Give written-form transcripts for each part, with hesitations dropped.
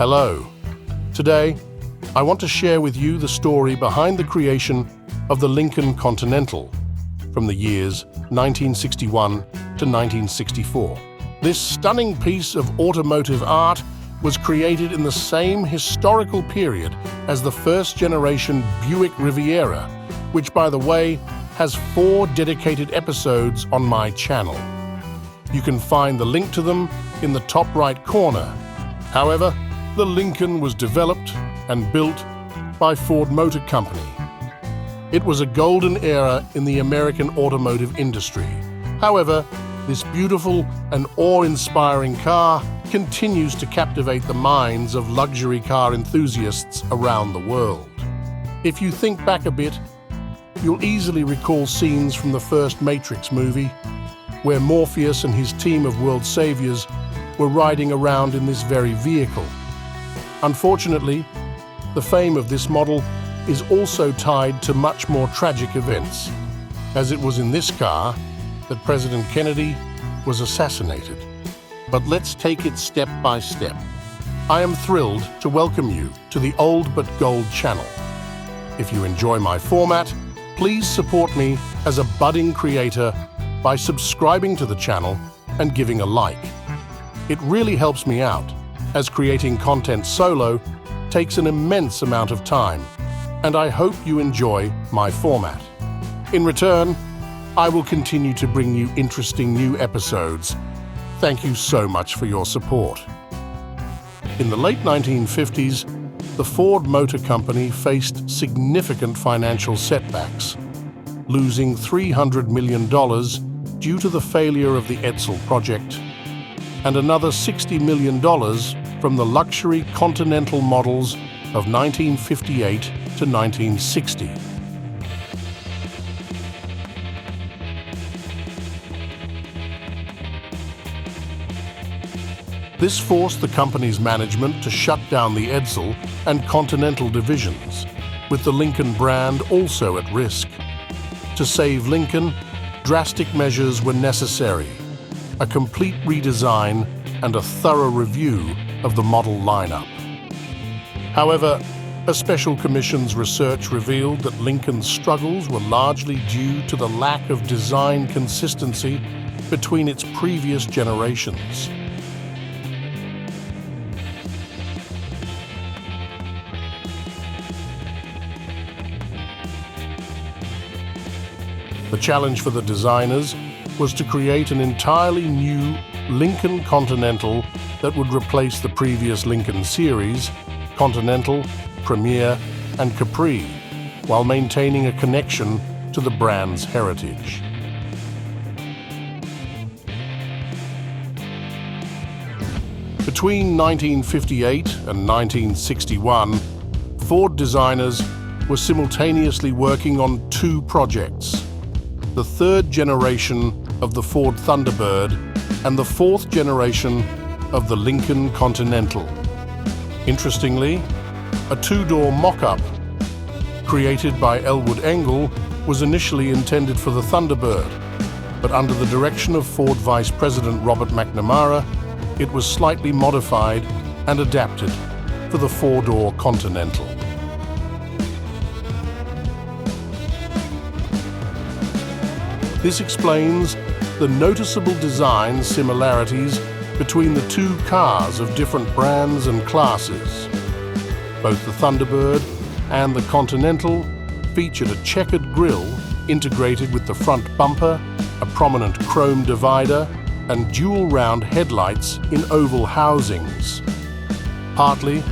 Hello. Today, I want to share with you the story behind the creation of the Lincoln Continental from the years 1961 to 1964. This stunning piece of automotive art was created in the same historical period as the first-generation Buick Riviera, which, by the way, has 4 dedicated episodes on my channel. You can find the link to them in the top right corner. However, the Lincoln was developed and built by Ford Motor Company. It was a golden era in the American automotive industry. However, this beautiful and awe-inspiring car continues to captivate the minds of luxury car enthusiasts around the world. If you think back a bit, you'll easily recall scenes from the first Matrix movie, where Morpheus and his team of world saviors were riding around in this very vehicle. Unfortunately, the fame of this model is also tied to much more tragic events, as it was in this car that President Kennedy was assassinated. But let's take it step by step. I am thrilled to welcome you to the Old But Gold channel. If you enjoy my format, please support me as a budding creator by subscribing to the channel and giving a like. It really helps me out, as creating content solo takes an immense amount of time, and I hope you enjoy my format. In return, I will continue to bring you interesting new episodes. Thank you so much for your support. In the late 1950s, the Ford Motor Company faced significant financial setbacks, losing $300 million due to the failure of the Edsel project, and another $60 million from the luxury Continental models of 1958 to 1960. This forced the company's management to shut down the Edsel and Continental divisions, with the Lincoln brand also at risk. To save Lincoln, drastic measures were necessary: a complete redesign and a thorough review of the model lineup. However, a special commission's research revealed that Lincoln's struggles were largely due to the lack of design consistency between its previous generations. The challenge for the designers was to create an entirely new Lincoln Continental that would replace the previous Lincoln series, Continental, Premier, and Capri, while maintaining a connection to the brand's heritage. Between 1958 and 1961, Ford designers were simultaneously working on 2 projects: the 3rd generation of the Ford Thunderbird and the 4th generation of the Lincoln Continental. Interestingly, a 2-door mock-up created by Elwood Engel was initially intended for the Thunderbird, but under the direction of Ford Vice President Robert McNamara, it was slightly modified and adapted for the 4-door Continental. This explains the noticeable design similarities between the 2 cars of different brands and classes. Both the Thunderbird and the Continental featured a checkered grille integrated with the front bumper, a prominent chrome divider, and dual round headlights in oval housings. Partly,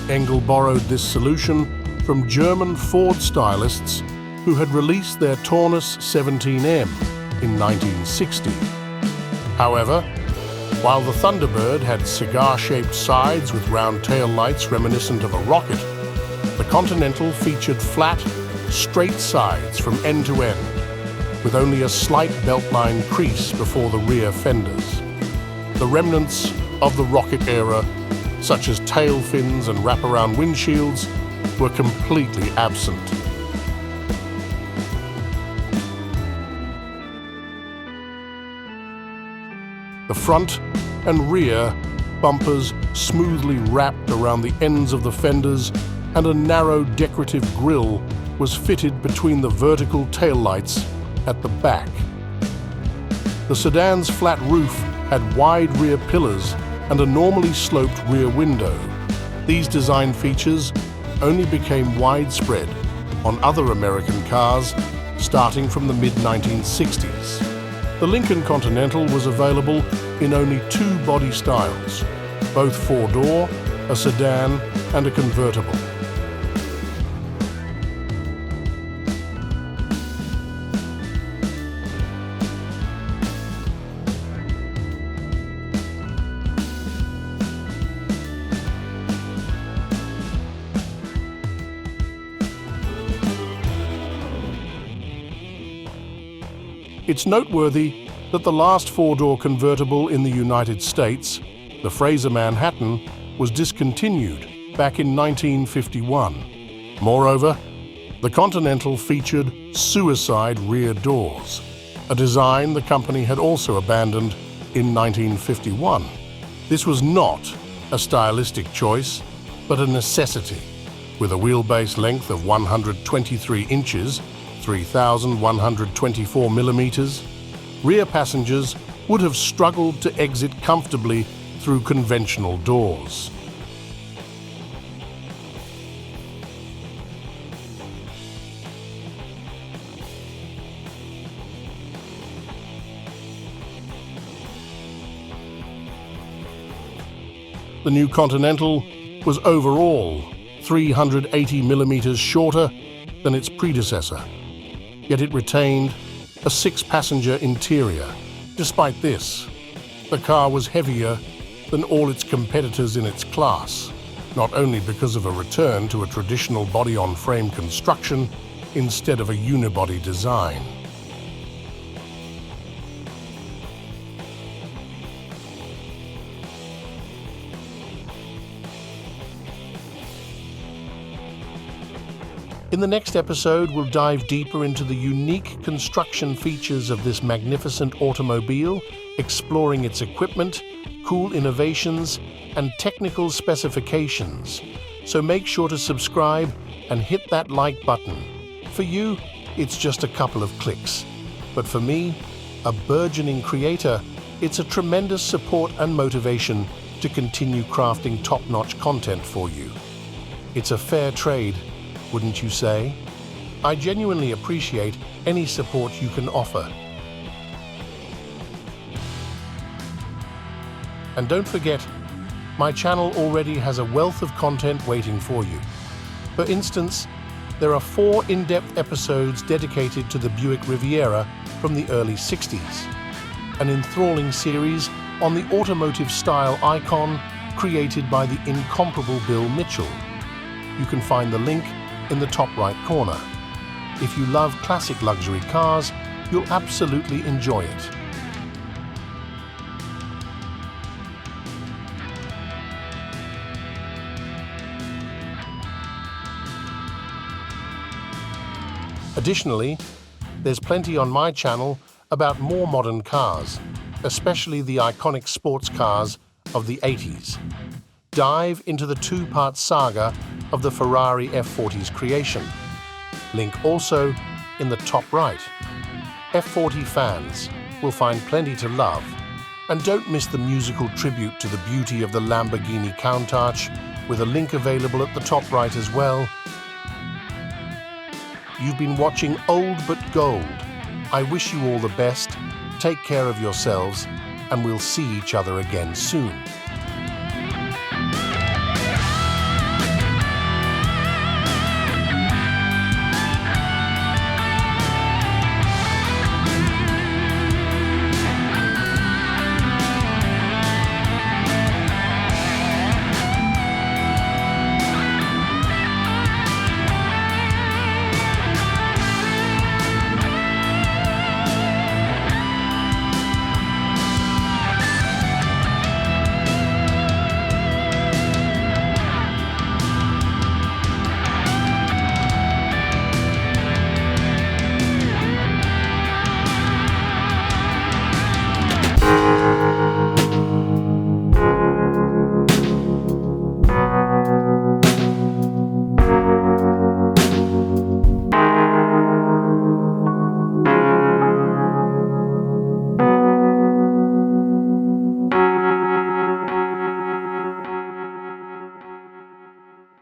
Engel borrowed this solution from German Ford stylists who had released their Taunus 17M in 1960. However, while the Thunderbird had cigar-shaped sides with round tail lights reminiscent of a rocket, the Continental featured flat, straight sides from end to end, with only a slight beltline crease before the rear fenders. The remnants of the rocket era, such as tail fins and wraparound windshields, were completely absent. The front and rear bumpers smoothly wrapped around the ends of the fenders, and a narrow decorative grille was fitted between the vertical taillights at the back. The sedan's flat roof had wide rear pillars and a normally sloped rear window. These design features only became widespread on other American cars starting from the mid-1960s. The Lincoln Continental was available in only two body styles, both four-door, a sedan, and a convertible. It's noteworthy that the last four-door convertible in the United States, the Fraser Manhattan, was discontinued back in 1951. Moreover, the Continental featured suicide rear doors, a design the company had also abandoned in 1951. This was not a stylistic choice, but a necessity. With a wheelbase length of 123 inches, 3,124 millimeters, rear passengers would have struggled to exit comfortably through conventional doors. The new Continental was overall 380 millimeters shorter than its predecessor, yet it retained a six-passenger interior. Despite this, the car was heavier than all its competitors in its class, not only because of a return to a traditional body-on-frame construction instead of a unibody design. In the next episode, we'll dive deeper into the unique construction features of this magnificent automobile, exploring its equipment, cool innovations, and technical specifications. So make sure to subscribe and hit that like button. For you, it's just a couple of clicks. But for me, a burgeoning creator, it's a tremendous support and motivation to continue crafting top-notch content for you. It's a fair trade, wouldn't you say? I genuinely appreciate any support you can offer. And don't forget, my channel already has a wealth of content waiting for you. For instance, there are 4 in-depth episodes dedicated to the Buick Riviera from the early 60s, an enthralling series on the automotive style icon created by the incomparable Bill Mitchell. You can find the link in the top right corner. If you love classic luxury cars, you'll absolutely enjoy it. Additionally, there's plenty on my channel about more modern cars, especially the iconic sports cars of the 80s. Dive into the 2-part saga of the Ferrari F40's creation. Link also in the top right. F40 fans will find plenty to love. And don't miss the musical tribute to the beauty of the Lamborghini Countach, with a link available at the top right as well. You've been watching Old But Gold. I wish you all the best, take care of yourselves, and we'll see each other again soon.